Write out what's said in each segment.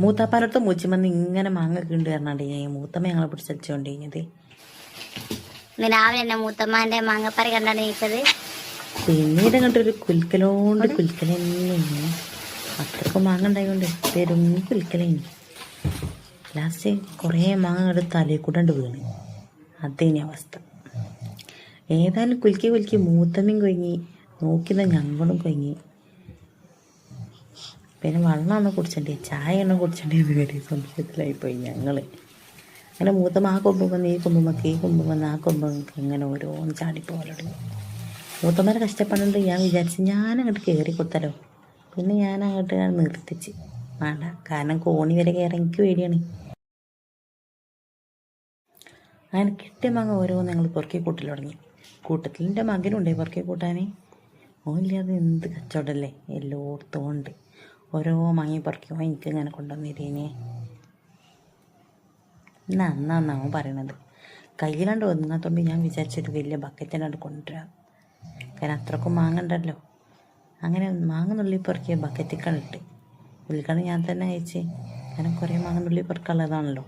മൂത്താപ്പാലത്ത് മൂച്ചിമന്ന് ഇങ്ങനെ മാങ്ങ ഉണ്ട് പറഞ്ഞാണ്ട് മൂത്തമ്മ ഞങ്ങളെ പിടിച്ചടിച്ചോണ്ട് കഴിഞ്ഞത്. രാവിലെ തന്നെ മൂത്തമ്മാന്റെ മാങ്ങപ്പറി കണ്ടാണ് നീച്ചത്. പിന്നീട് അങ്ങോട്ടൊരു കുൽക്കലോണ്ട് കുൽക്കലെന്നെ. അത്രക്കും മാങ്ങ ഉണ്ടായതുകൊണ്ട് പെരും കുൽക്കലേനി. ലാസ്റ്റ് കുറേ മാങ്ങ അങ്ങോട്ട് തലയിൽ കൂടെ വീണ്. അതേനി അവസ്ഥ. ഏതായാലും കുലുക്കി കുലുക്കി മൂത്തമ്മയും കൊയങ്ങി, നോക്കുന്ന ഞങ്ങളും കൊയങ്ങി. പിന്നെ വെള്ളമാണ് കുടിച്ചണ്ടേ, ചായ എണ്ണ കുടിച്ചണ്ടേ എന്ന് കരുതി സംശയത്തിലായിപ്പോയി ഞങ്ങൾ. അങ്ങനെ മൂത്തമ്മ ആ കൊമ്പുമ്പോൾ ഈ കൊമ്പുമ്പോൾ ഈ കൊമ്പുമ്പോൾ ആ കൊമ്പുമ്പോൾ ഇങ്ങനെ ഓരോന്ന് ചാടിപ്പോലും. മൂത്തമ്മേടെ കഷ്ടപ്പാടുണ്ട്. ഞാൻ വിചാരിച്ച് ഞാനങ്ങോട്ട് കയറി കൊടുത്തല്ലോ. പിന്നെ ഞാൻ അങ്ങോട്ട് നിർത്തിച്ച് വേണ്ട, കാരണം കോണി വരെ കയറാൻ എനിക്ക് പേടിയാണ്. അങ്ങനെ കിട്ടിയ മാങ്ങ ഓരോന്ന് ഞങ്ങൾ പുറക്കി കൂട്ടൽ തുടങ്ങി. കൂട്ടത്തിൽ എൻ്റെ മകനുണ്ടേ പുറക്കി കൂട്ടാനേ. ഓനില്ലാതെ എന്ത് കച്ചവടമല്ലേ, എല്ലായിടത്തും ഉണ്ട്. ഓരോ മാങ്ങി പറിക്കുമോ എനിക്ക് ഇങ്ങനെ കൊണ്ടുവന്നിരുന്നേ. അന്നാണ് അവൻ പറയണത്. കയ്യിലാണ്ട് ഒതുങ്ങാത്തോണ്ട് ഞാൻ വിചാരിച്ചൊരു വലിയ ബക്കറ്റിനാണ്ട് കൊണ്ടുവരാം. കാരണം അത്രക്കും മാങ്ങ ഉണ്ടല്ലോ. അങ്ങനെ മാങ്ങ നുള്ളി പെറുക്കിയ ബക്കറ്റിക്കാണിട്ട് ഉൾക്കാണ് ഞാൻ തന്നെ അയച്ച്. കാരണം കുറേ മാങ്ങ നുള്ളി പെറുക്കാനുള്ളതാണല്ലോ.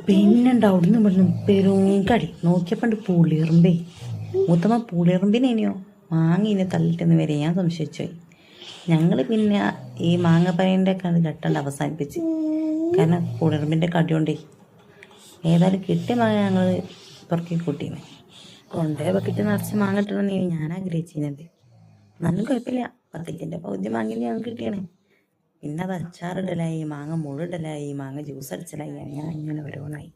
പിന്നെണ്ട് അവിടുന്ന് ഇവിടുന്ന് പെരും കടി. നോക്കിയപ്പോണ്ട് പുളിയറുമ്പേ. മൂത്തമ്മ പുളിയറുമ്പിനേനെയോ മാങ്ങ തള്ളിട്ടെന്ന് വരെ ഞാൻ സംശയിച്ചു പോയി. ഞങ്ങൾ പിന്നെ ഈ മാങ്ങപ്പനേൻ്റെ ഘട്ടം അവസാനിപ്പിച്ച്. കാരണം പുളിയറുമ്പിൻ്റെ കടി കൊണ്ടേ. ഏതായാലും കിട്ടിയ മാങ്ങ ഞങ്ങൾ പുറക്കി കൂട്ടീനെ. കൊണ്ടേ ബക്കറ്റ് നിറച്ച് മാങ്ങ ഇട്ടണമെന്ന് ഞാൻ ആഗ്രഹിച്ചിരുന്നത്. എന്നാലും കുഴപ്പമില്ല, ബക്കറ്റിൻ്റെ പകുതി മാങ്ങ ഞങ്ങൾക്ക് കിട്ടിയാണ്. പിന്നെ അത് അച്ചാറിടലായി, മാങ്ങ മുള്ളിടലായി, മാങ്ങ ജ്യൂസ് അടിച്ചലായി, അങ്ങനെ ഓരോന്നായി.